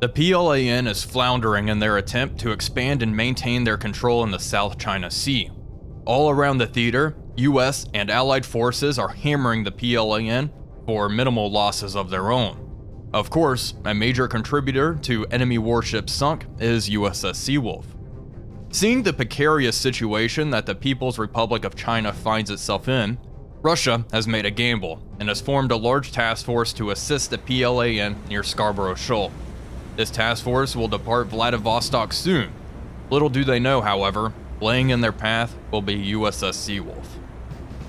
The PLAN is floundering in their attempt to expand and maintain their control in the South China Sea. All around the theater, US and allied forces are hammering the PLAN for minimal losses of their own. Of course, a major contributor to enemy warships sunk is USS Seawolf. Seeing the precarious situation that the People's Republic of China finds itself in, Russia has made a gamble and has formed a large task force to assist the PLAN near Scarborough Shoal. This task force will depart Vladivostok soon. Little do they know, however, laying in their path will be USS Seawolf.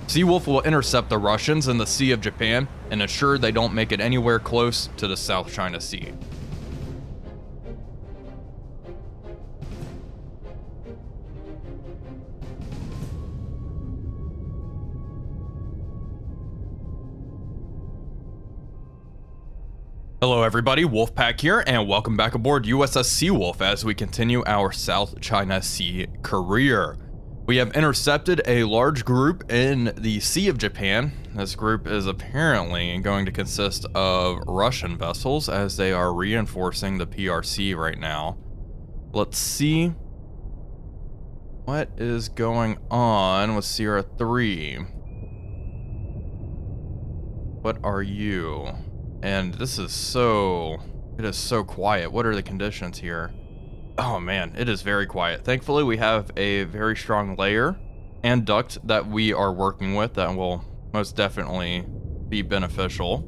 Seawolf will intercept the Russians in the Sea of Japan and ensure they don't make it anywhere close to the South China Sea. Hello everybody, Wolfpack here, and welcome back aboard USS Seawolf as we continue our South China Sea career. We have intercepted a large group in the Sea of Japan. This group is apparently going to consist of Russian vessels as they are reinforcing the PRC right now. Let's see what is going on with Sierra 3. What are you? And this is it is so quiet. What are the conditions here? Oh man, it is very quiet. Thankfully, we have a very strong layer and duct that we are working with that will most definitely be beneficial.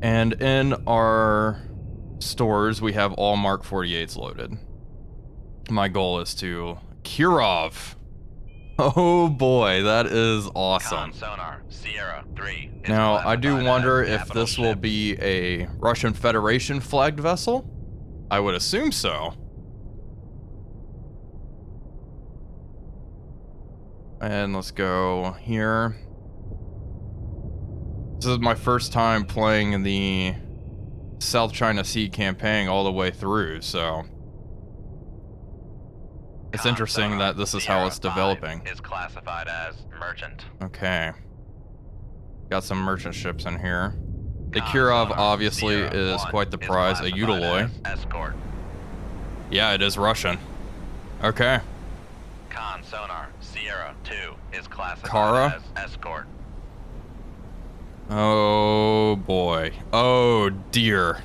And in our stores, we have all Mark 48s loaded. My goal is to Kirov. Oh boy, that is awesome. Sonar, Sierra 3. Now, I do wonder if this will be a Russian Federation flagged vessel. I would assume so. And let's go here. This is my first time playing the South China Sea campaign all the way through, so it's interesting that this is how it's developing. Is classified as merchant. Okay. Got some merchant ships in here. The Kirov obviously is quite the prize, a Utiloi. Escort. Yeah, it is Russian. Okay. Con sonar, Sierra 2 is classified Kara? as escort. Oh boy. Oh dear.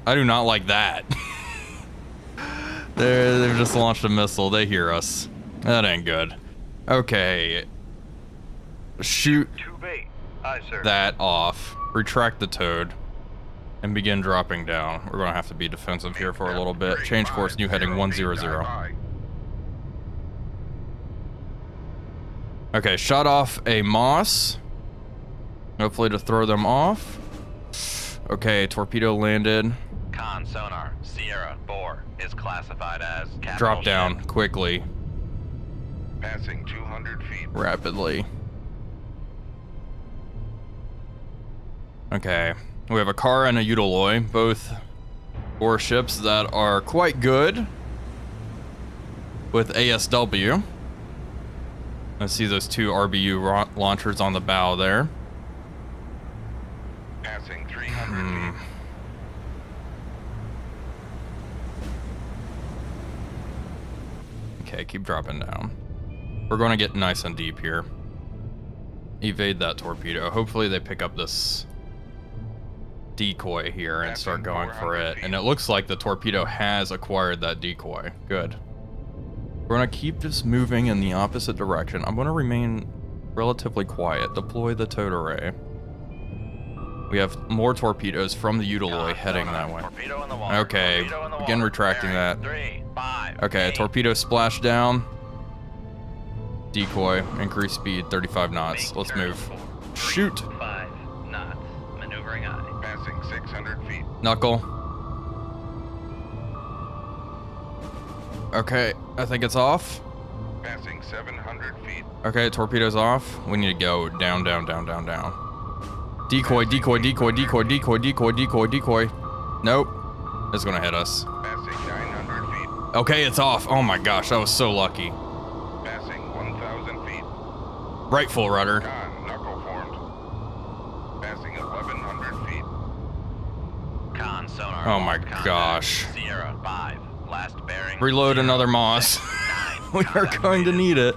I do not like that. They've just launched a missile. They hear us. That ain't good. Okay. Shoot that off. Retract the toad. And begin dropping down. We're gonna have to be defensive here for a little bit. Change course, new heading 100. Okay, shot off a Moss. Hopefully to throw them off. Okay, torpedo landed. Con sonar, Sierra 4 is classified as capital Drop down ship. quickly. Passing 200 feet. Rapidly. Okay, we have a Kaarel and a Utiloi, both warships that are quite good with ASW. I see those two RBU launchers on the bow there. Passing 300 feet. Okay, keep dropping down. We're going to get nice and deep here. Evade that torpedo. Hopefully they pick up this decoy here and start going for it. And it looks like the torpedo has acquired that decoy. Good. We're going to keep just moving in the opposite direction. I'm going to remain relatively quiet. Deploy the towed array. We have more torpedoes from the Utiloi heading that way. Okay, begin retracting that. Okay, torpedo splash down. Decoy, increase speed, 35 knots. Let's move. Shoot. 5 knots. Maneuvering eye. Passing 600 feet. Knuckle. Okay, I think it's off. Passing 700 feet. Okay, torpedo's off. We need to go down, down, down, down, down. Decoy, decoy, decoy, decoy, decoy, decoy, decoy, decoy. Nope. It's gonna hit us. Passing 900 feet. Okay, it's off. Oh my gosh, that was so lucky. Passing 1,000 feet. Right full rudder. Con, knuckle formed. Passing 1,100 feet. Con sonar, Sonar. Oh my lost contact. gosh. Sierra 5. Last bearing. Reload 0, another moss. 6, 9. We are Contact going to completed. need it.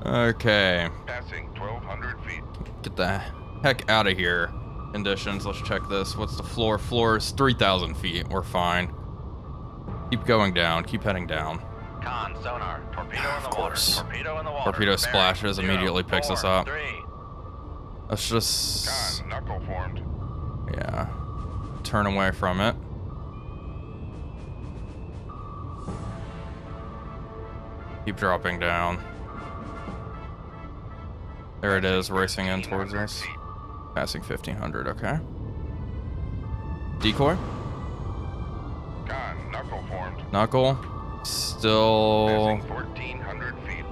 Okay. Passing 1,200 feet. Get the heck out of here. Conditions, let's check this. What's the floor? Floor is 3,000 feet. We're fine. Keep going down. Keep heading down. Con, sonar. Torpedo in the course. water. Torpedo in the water. Torpedo Bearing splashes, 0, immediately picks 4, us up. 3. Let's just... Con, knuckle formed. Yeah. Turn away from it. Keep dropping down. There it is, racing in towards 1,500 us. feet. Passing 1,500, okay. Decoy? Con, knuckle formed. Knuckle? Still... Passing 1,400 feet.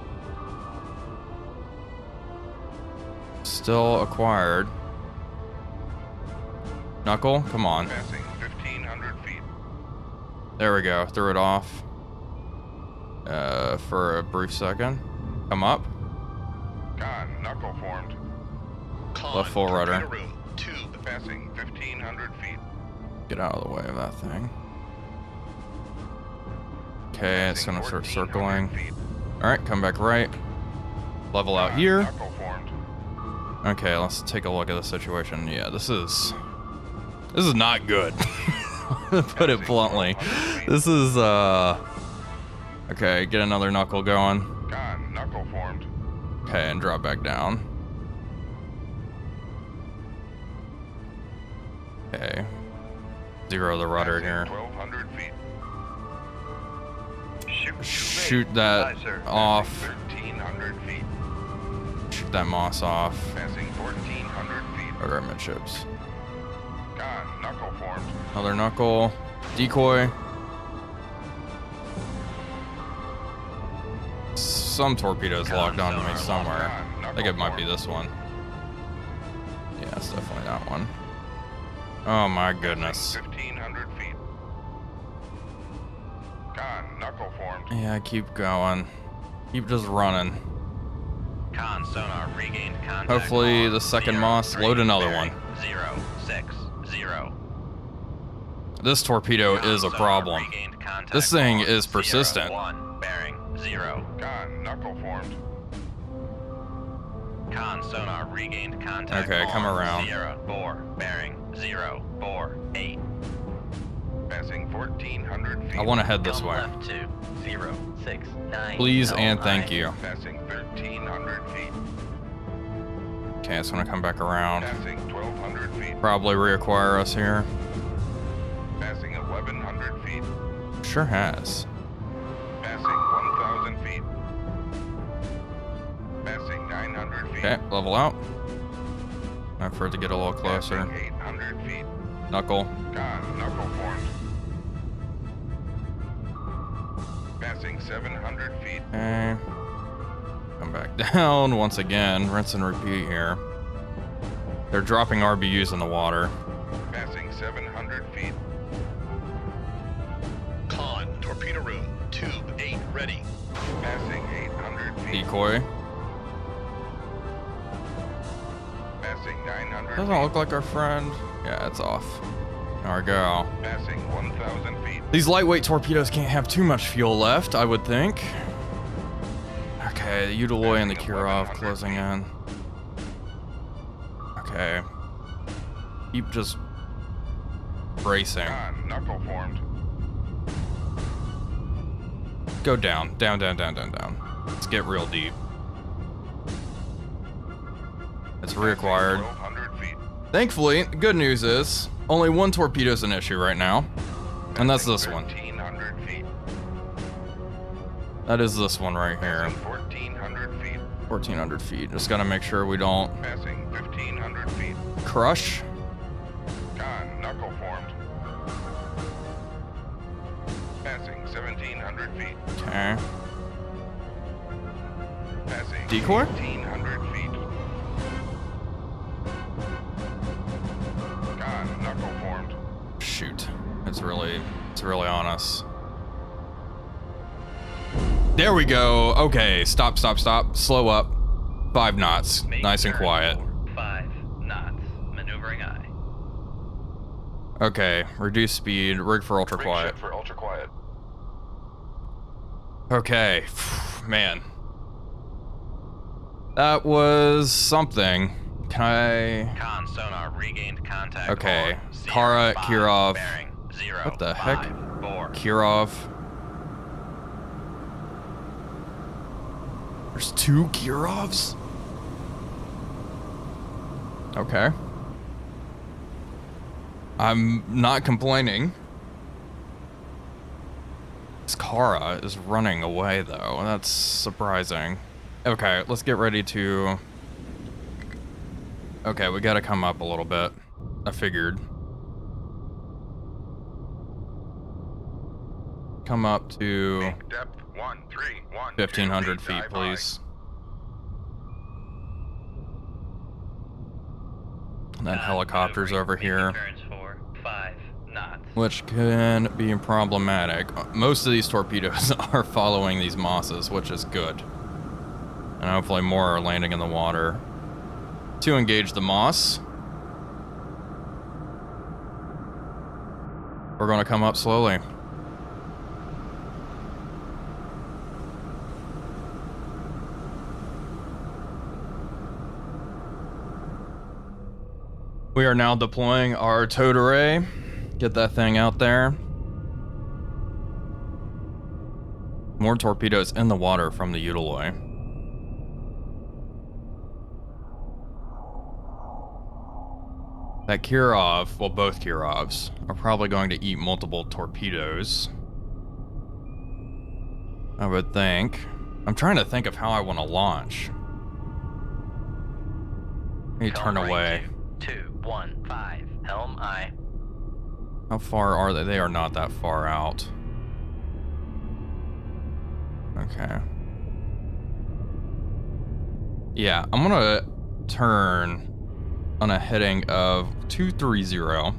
Still acquired. Knuckle? Come on. Passing 1,500 feet. There we go. Threw it off. For a brief second. Come up. Con, knuckle formed. Left full rudder. Passing 1,500 feet. Get out of the way of that thing. Okay, it's gonna start circling. Alright, come back right. Level out here. Knuckle formed. Okay, let's take a look at the situation. Yeah, this is not good. To put it bluntly. This is okay, get another knuckle going. Con, knuckle formed. Okay, and drop back down. Okay. Zero the rudder Passing here. 1,200 feet. Shoot that off. 1,300 feet. Shoot that moss off. Passing 1,400 feet. Rudder midships. Con, knuckle formed. Another knuckle. Decoy. Some torpedoes locked onto me somewhere. I think it might be this one. Yeah, it's definitely that one. Oh my goodness. 1,500 feet. Con, knuckle formed. Yeah, keep going. Keep just running. Con, sonar. Regained contact. Hopefully on the second 0, moss 3, load another bearing one. 0, 6, 0. This torpedo is a problem. Regained contact This thing on is Sierra persistent. 1, bearing 0. Con, knuckle formed. Con, sonar. Regained contact. Okay, come on around. Sierra 4, bearing 0, 4, 8. Passing 1,400 feet. I want to head this Come way. left to 0, 6, 9. Please and thank you. Passing 1,300 feet. Okay, it's gonna come back around. Passing 1,200 feet. Probably reacquire us here. Passing 1,100 feet. Sure has. Passing 1,000 feet. Passing 900 feet. Okay, level out. Wait for it to get a little closer. Passing 800 feet. Knuckle. Con, knuckle formed. Passing 700 feet. Okay. Come back down once again. Rinse and repeat here. They're dropping RBUs in the water. Passing 700 feet. Con, torpedo room, tube 8 ready. Passing 800 feet. Decoy. Passing 900 Doesn't feet. look like our friend. Yeah, it's off. There we go. Passing 1,000 feet. These lightweight torpedoes can't have too much fuel left, I would think. Okay, the Utaloy and the Kirov closing in. Okay. Keep just bracing. Con, knuckle formed. Go down, down, down, down, down, down. Let's get real deep. It's reacquired. 1,200 feet. Thankfully, the good news is only one torpedo's an issue right now, and that's this one. 1,300 feet. That is this one right here. Passing 1,400 feet. 1,400 feet. Just gotta make sure we don't Passing 1,500 feet. crush. Con, knuckle formed. Passing 1,700 feet. Okay. Passing Decoy? 1,800 feet. Con, knuckle formed. Shoot. It's really on us. There we go. Okay, stop, stop, stop. Slow up. 5 knots. Make Nice and turn quiet. 5 knots. Maneuvering eye. Okay, reduce speed, rig for ultra quiet. For ultra quiet. Okay, man. That was something. Can I... Con sonar regained contact. Okay, Or Kara, Sierra 5, Kirov. bearing 0, What the 5, heck? 4. Kirov. There's 2 Kirovs? Okay. I'm not complaining. This Kara is running away, though. That's surprising. Okay, let's get ready to... Okay, we gotta come up a little bit. I figured. Come up to Depth 131. 1,500 feet, please. And then helicopters over here, Turns for 5 knots. which can be problematic. Most of these torpedoes are following these mosses, which is good. And hopefully more are landing in the water. To engage the moss, we're going to come up slowly. We are now deploying our towed array. Get that thing out there. More torpedoes in the water from the Utiloi. That Kirov, well, both Kirovs, are probably going to eat multiple torpedoes. I would think. I'm trying to think of how I want to launch. Let me turn away. 215, helm I. How far are they? They are not that far out. Okay. Yeah, I'm gonna turn on a heading of 230.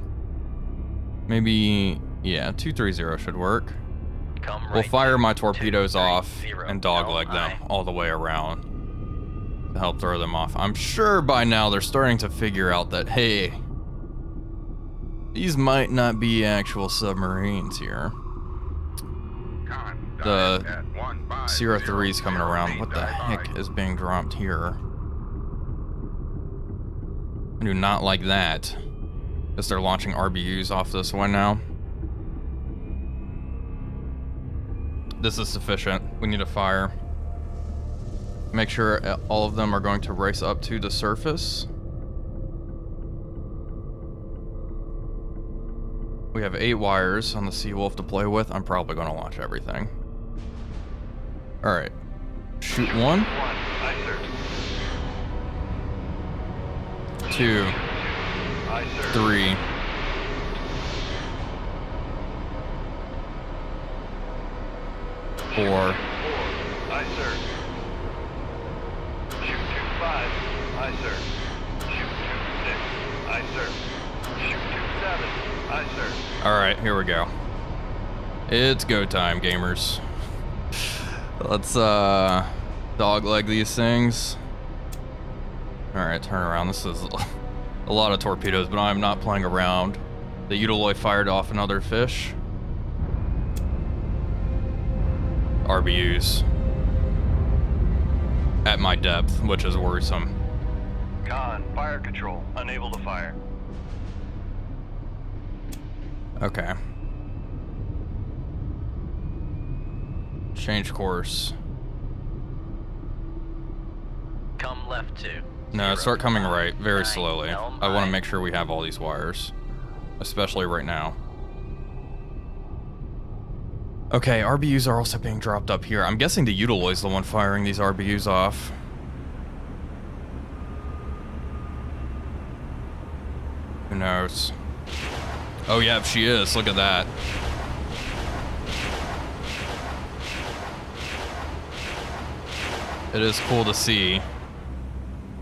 Maybe, yeah, 230 should work. Come right We'll fire to my torpedoes off 230, and dogleg helm them I. all the way around to help throw them off. I'm sure by now they're starting to figure out that, hey, these might not be actual submarines here. The Sierra 3 is coming around. What the heck is being dropped here? I do not like that. Guess they're launching RBUs off this one now. This is sufficient. We need to fire. Make sure all of them are going to race up to the surface. We have 8 wires on the Seawolf to play with. I'm probably going to launch everything. Alright. Shoot 1. Aye, sir. 2. Aye, sir. 3. 4. 4. Aye, sir. Shoot 25. Aye, sir. Shoot 26. Aye, sir. Shoot 27. Aye, sir. Alright, here we go. It's go time, gamers. Let's dogleg these things. Alright, turn around. This is a lot of torpedoes, but I'm not playing around. The Utiloi fired off another fish. RBUs. At my depth, which is worrisome. Con, fire control. Unable to fire. Okay. Change course. Come left 2. No, start coming right, very 9, slowly. helm I want to I. make sure we have all these wires. Especially right now. Okay, RBUs are also being dropped up here. I'm guessing the Utiloi is the one firing these RBUs off. Who knows? Oh yeah, she is. Look at that. It is cool to see.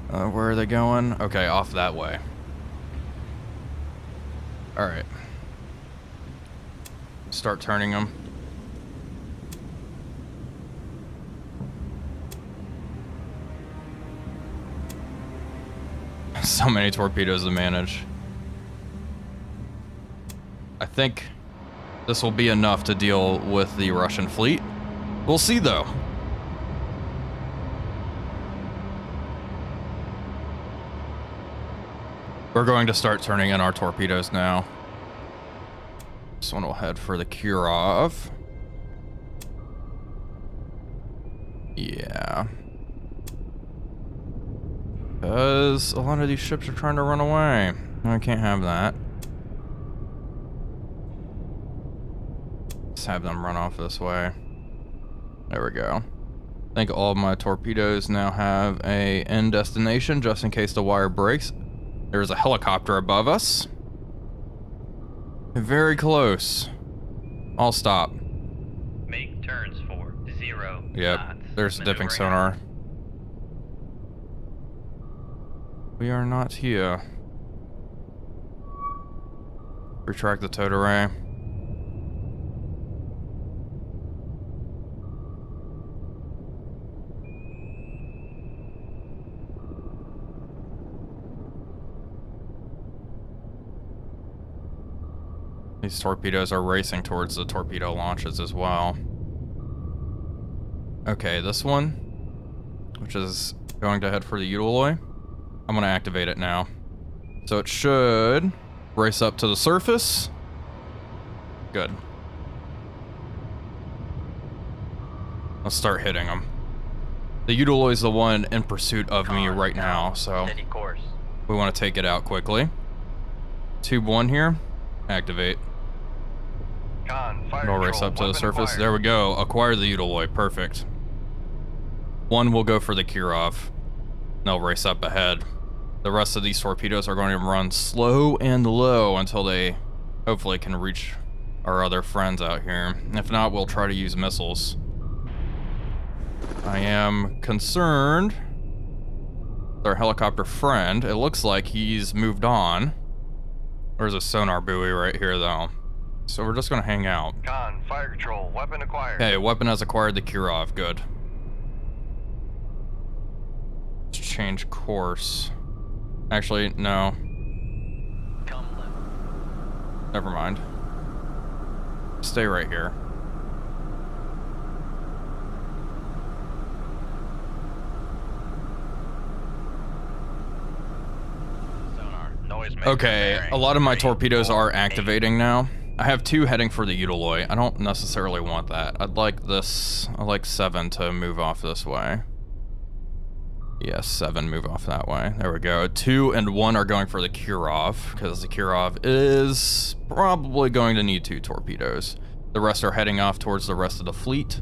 Where are they going? Okay, off that way. Alright. Start turning them. So many torpedoes to manage. I think this will be enough to deal with the Russian fleet. We'll see, though. We're going to start turning in our torpedoes now. This one will head for the Kirov. Yeah. Because a lot of these ships are trying to run away. I can't have that. Let's have them run off this way. There we go. I think all of my torpedoes now have a end destination just in case the wire breaks. There's a helicopter above us. Very close. I'll stop. Make turns for 0 Yep, knots. there's a dipping Maneuvering sonar. We are not here. Retract the towed array. These torpedoes are racing towards the torpedo launches as well. Okay, this one, which is going to head for the Utiloi. I'm gonna activate it now. So it should race up to the surface. Good. Let's start hitting them. The Utiloi is the one in pursuit of me right now, so Steady course. we want to take it out quickly. Tube 1 here, activate. Fire It'll race control, up to the weapon surface. acquired. There we go. Acquire the Utiloi. Perfect. One will go for the Kirov. They'll race up ahead. The rest of these torpedoes are going to run slow and low until they hopefully can reach our other friends out here. If not, we'll try to use missiles. I am concerned with our helicopter friend. It looks like he's moved on. There's a sonar buoy right here, though. So we're just going to hang out. Fire control, weapon acquired. Okay, weapon has acquired the Kirov. Good. Let's change course. Actually, no. Come left. Never mind. Stay right here. Sonar. Noise maker Okay, bearing a lot of my 3, torpedoes 4, are 8. activating now. I have 2 heading for the Utiloi. I don't necessarily want that. I'd like this. I'd like 7 to move off this way. Yes, 7 move off that way. There we go. 2 and 1 are going for the Kirov, because the Kirov is probably going to need 2 torpedoes. The rest are heading off towards the rest of the fleet.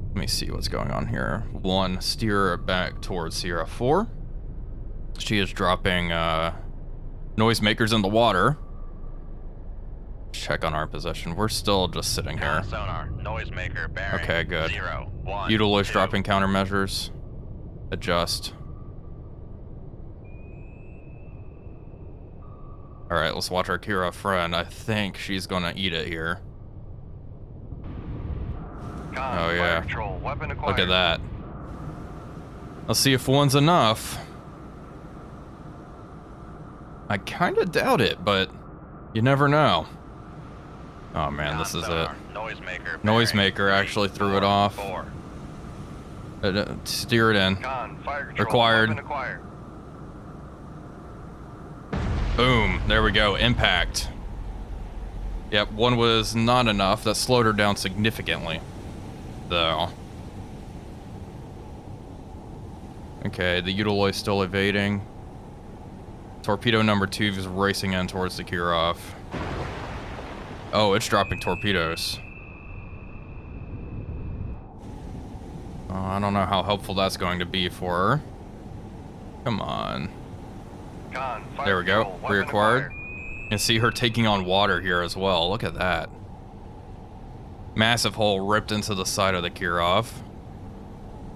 Let me see what's going on here. 1, steer back towards Sierra 4. She is dropping noisemakers in the water. Check on our position. We're still just sitting here. Sonar. Noisemaker bearing. Okay, good. 0, 1. Utiloi's 2. dropping countermeasures. Adjust. Alright, let's watch our Kira friend. I think she's gonna eat it here. Oh yeah. Fire control, weapon acquired. Look at that. Let's see if 1's enough. I kinda doubt it, but you never know. Oh man, this is it. Noisemaker. Noisemaker actually threw it off. 4. Steer it in. Fire control, Required. weapon acquired. Boom. There we go. Impact. Yep, 1 was not enough. That slowed her down significantly, though. Okay, the Utiloi's still evading. Torpedo number 2 is racing in towards the Kirov. Oh, it's dropping torpedoes. Oh, I don't know how helpful that's going to be for her. Come on. There we go. Reacquired. And see her taking on water here as well. Look at that. Massive hole ripped into the side of the Kirov.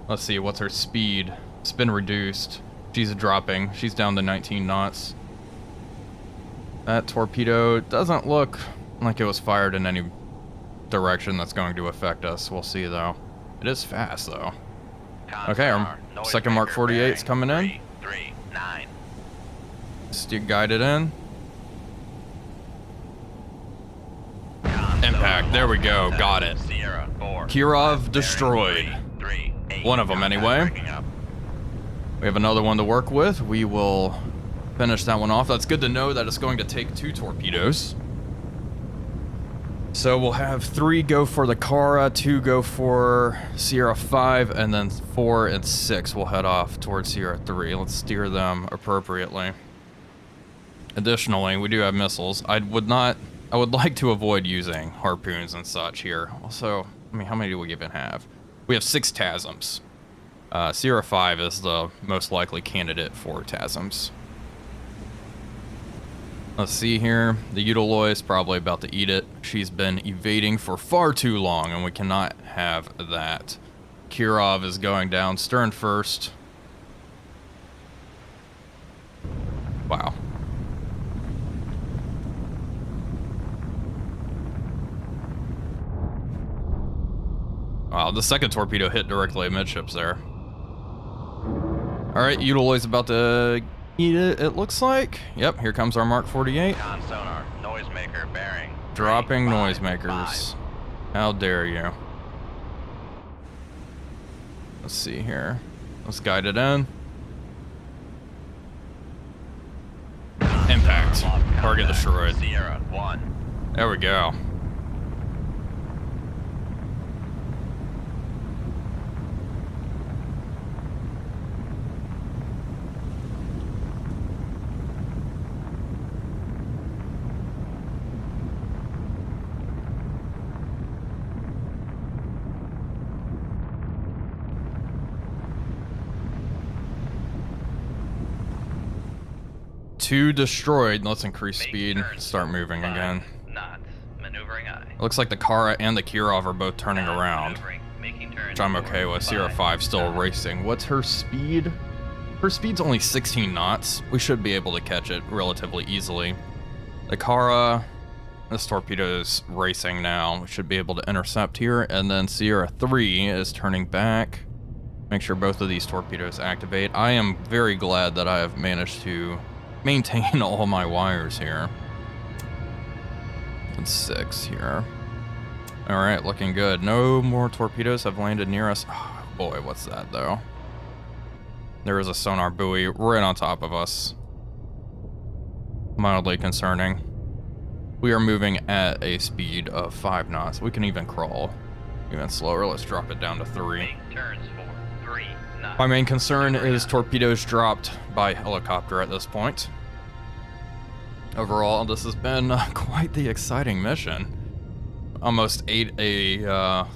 Let's see, what's her speed? It's been reduced. She's dropping. She's down to 19 knots. That torpedo doesn't look like it was fired in any direction that's going to affect us. We'll see, though. It is fast, though. Okay, our second Mark 48's coming in. 339. Steer guided in. There we go, got it. Sierra 4. Kirov destroyed. 3, One of them anyway. We have another one to work with. We will finish that one off. That's good to know that it's going to take 2 torpedoes. So we'll have 3 go for the Kara, 2 go for Sierra 5, and then 4 and 6 will head off towards Sierra 3. Let's steer them appropriately. Additionally, we do have missiles. I would like to avoid using harpoons and such here. Also, I mean, how many do we even have? We have 6 TASMs. Sierra 5 is the most likely candidate for TASMs. Let's see here. The Eutoloi is probably about to eat it. She's been evading for far too long, and we cannot have that. Kirov is going down stern first. Wow. Wow, the second torpedo hit directly amidships there. Alright, Eutoloi's about to eat it, it looks like. Yep, here comes our Mark 48. Con sonar, noisemaker bearing. Dropping 3, 5, noisemakers. How dare you. Let's see here. Let's guide it in. Impact. Target destroyed. Sierra 1. There we go. Two destroyed. Let's increase speed. Start moving again. Knots. Maneuvering eye. Looks like the Kara and the Kirov are both turning around, which I'm okay with. Sierra 5 still racing. What's her speed? Her speed's only 16 knots. We should be able to catch it relatively easily. The Kara, this torpedo's racing now. We should be able to intercept here. And then Sierra 3 is turning back. Make sure both of these torpedoes activate. I am very glad that I have managed to maintain all my wires here. And 6 here. All right, looking good. No more torpedoes have landed near us. Oh, boy, what's that though? There is a sonar buoy right on top of us. Mildly concerning. We are moving at a speed of 5 knots. We can even crawl even slower. Let's drop it down to 3. Make turns for 3 knots. My main concern is torpedoes dropped by helicopter at this point. Overall, this has been quite the exciting mission. Almost ate a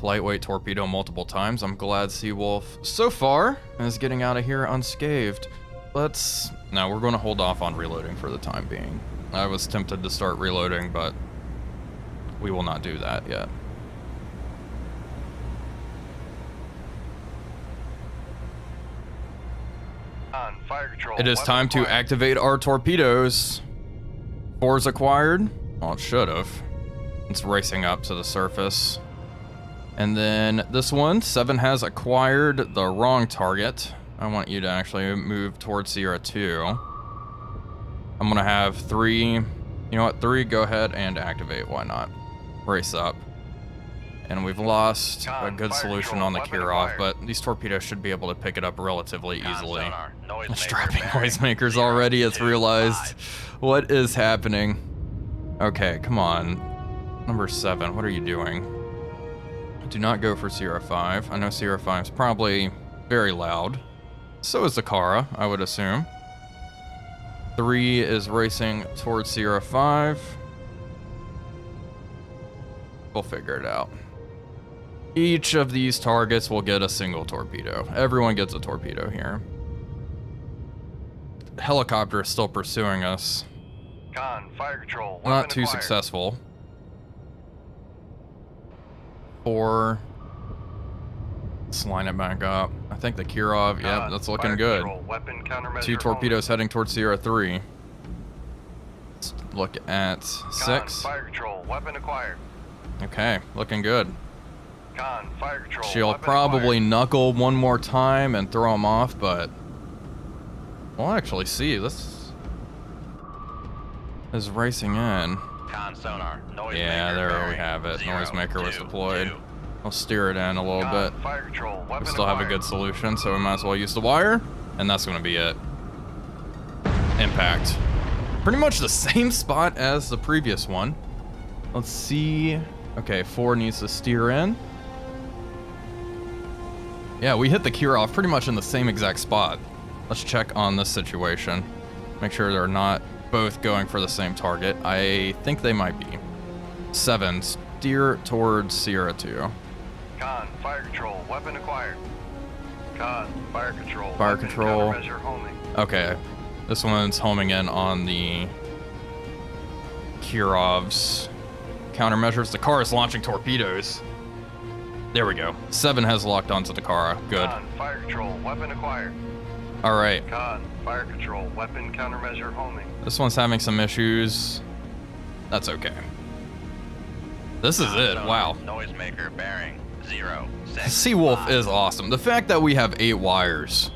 lightweight torpedo multiple times. I'm glad Seawolf, so far, is getting out of here unscathed. No, we're going to hold off on reloading for the time being. I was tempted to start reloading, but we will not do that yet. On fire control. It is time to activate our torpedoes. 4's acquired. Well, it should have. It's racing up to the surface. And then this one, 7 has acquired the wrong target. I want you to actually move towards Sierra 2. I'm gonna have 3, you know what, 3, go ahead and activate, why not? Race up. And we've lost a good solution on the Kirov, but these torpedoes should be able to pick it up relatively easily. It's dropping noisemakers already, it's realized. What is happening? Okay, come on. Number 7, what are you doing? Do not go for Sierra 5. I know Sierra 5 is probably very loud. So is the Kara, I would assume. 3 is racing towards Sierra 5. We'll figure it out. Each of these targets will get a single torpedo. Everyone gets a torpedo here. The helicopter is still pursuing us. Con, fire control. Not too successful. 4. Let's line it back up. I think the Kirov, yep, that's looking good. 2 torpedoes heading towards Sierra 3. Let's look at 6. Fire control, weapon acquired. Okay, looking good. Con, fire control. She'll weapon probably acquired. knuckle one more time and throw him off, but we'll actually see. This is racing in. Con sonar. Noisemaker. Yeah, there we bearing have it. 0, Noisemaker was 2, deployed. 2. I'll steer it in a little bit. Con, fire control, weapon We still have a acquired. good solution, so we might as well use the wire, and that's going to be it. Impact. Pretty much the same spot as the previous one. Let's see. Okay, 4 needs to steer in. Yeah, we hit the Kirov pretty much in the same exact spot. Let's check on this situation. Make sure they're not both going for the same target. I think they might be. 7, steer towards Sierra 2. Con, fire control, weapon acquired. Con, fire control. Fire weapon control. Countermeasure homing. Okay, this one's homing in on the Kirov's countermeasures. The car is launching torpedoes. There we go. 7 has locked onto the car. Good. Con, fire control, weapon acquired. All right. Con, fire control, weapon countermeasure homing. This one's having some issues. That's okay. This is it. Sonar, Wow. Noisemaker bearing 0, 6. Seawolf 5. is awesome. The fact that we have 8 wires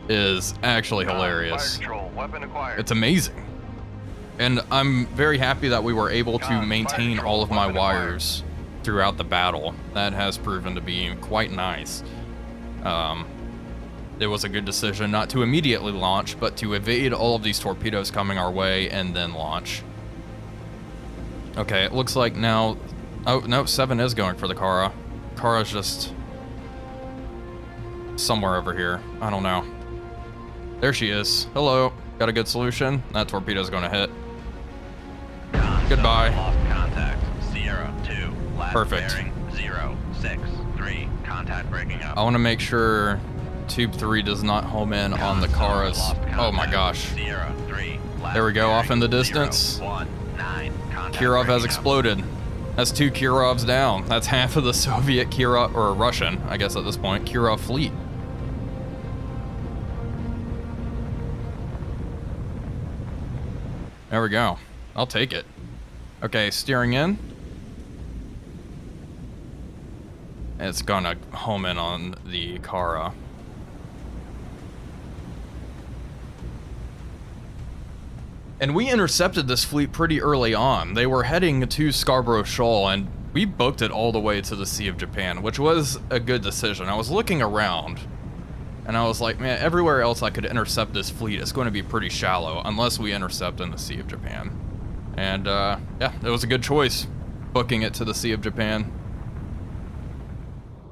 is actually Con, hilarious. Fire control, weapon acquired. It's amazing. And I'm very happy that we were able to Con, maintain fire all of my control, weapon wires throughout the battle. That has proven to be quite nice. It was a good decision not to immediately launch, but to evade all of these torpedoes coming our way and then launch. Okay, it looks like now... Oh, no, 7 is going for the Kara. Kara's just... somewhere over here. I don't know. There she is. Hello. Got a good solution? That torpedo's gonna hit. Con, Goodbye. sonar, lost contact. Sierra 2. Last Perfect. bearing 0, 6, 3. Contact breaking up. I want to make sure Tube 3 does not home in on the Con, sonar, Kara's. lost Oh my contact. gosh. Sierra 3. Last There we go, off in the bearing, distance. 0, 1, 9. Contact Kirov has breaking up. exploded. That's 2 Kirovs down. That's half of the Soviet Kirov, or Russian, I guess at this point, Kirov fleet. There we go. I'll take it. Okay, steering in. It's gonna home in on the Kara. And we intercepted this fleet pretty early on. They were heading to Scarborough Shoal, and we booked it all the way to the Sea of Japan, which was a good decision. I was looking around, and I was like, man, everywhere else I could intercept this fleet is going to be pretty shallow, unless we intercept in the Sea of Japan. And, yeah, it was a good choice, booking it to the Sea of Japan.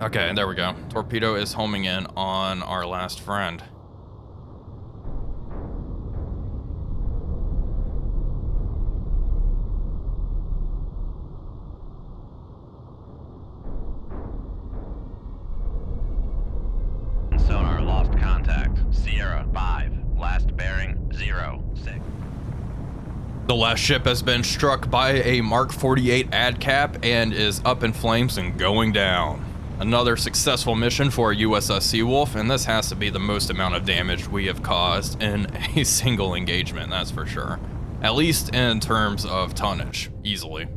Okay, there we go. Torpedo is homing in on our last friend. Sonar lost contact. Sierra 5. Last bearing 0, 6. The last ship has been struck by a Mark 48 ADCAP and is up in flames and going down. Another successful mission for USS Seawolf, and this has to be the most amount of damage we have caused in a single engagement, that's for sure. At least in terms of tonnage, easily.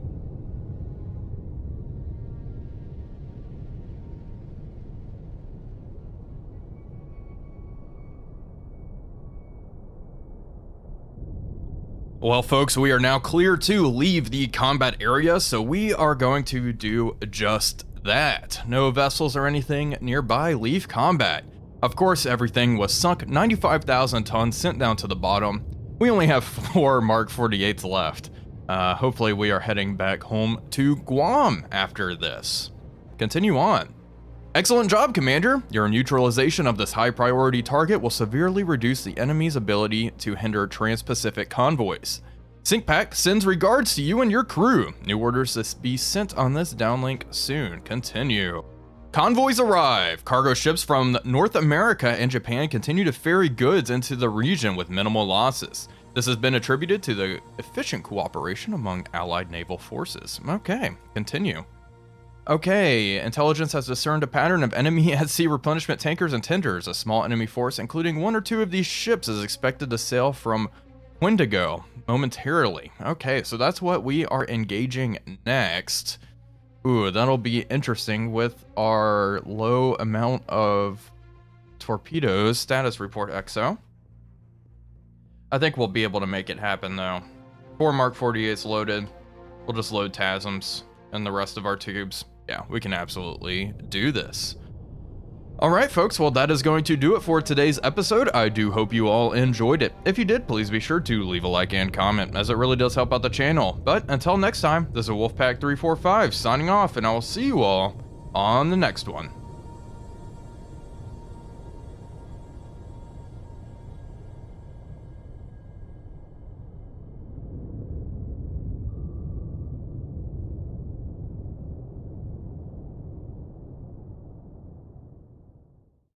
Well, folks, we are now clear to leave the combat area, so we are going to do just that. No vessels or anything nearby leave combat. Of course, everything was sunk, 95,000 tons sent down to the bottom. We only have 4 Mark 48s left. Hopefully we are heading back home to Guam after this. Continue on. Excellent job, Commander. Your neutralization of this high priority target will severely reduce the enemy's ability to hinder trans-Pacific convoys. SyncPack sends regards to you and your crew. New orders to be sent on this downlink soon. Continue. Convoys arrive. Cargo ships from North America and Japan continue to ferry goods into the region with minimal losses. This has been attributed to the efficient cooperation among Allied naval forces. Okay, continue. Okay, intelligence has discerned a pattern of enemy at sea replenishment tankers and tenders. A small enemy force, including 1 or 2 of these ships, is expected to sail from Wendigo momentarily. Okay, so that's what we are engaging next. Ooh, that'll be interesting with our low amount of torpedoes. Status report, XO. I think we'll be able to make it happen, though. 4 Mark 48s loaded. We'll just load TASMs and the rest of our tubes. Yeah, we can absolutely do this. Alright folks, well that is going to do it for today's episode. I do hope you all enjoyed it. If you did, please be sure to leave a like and comment, as it really does help out the channel. But until next time, this is Wolfpack345 signing off, and I will see you all on the next one.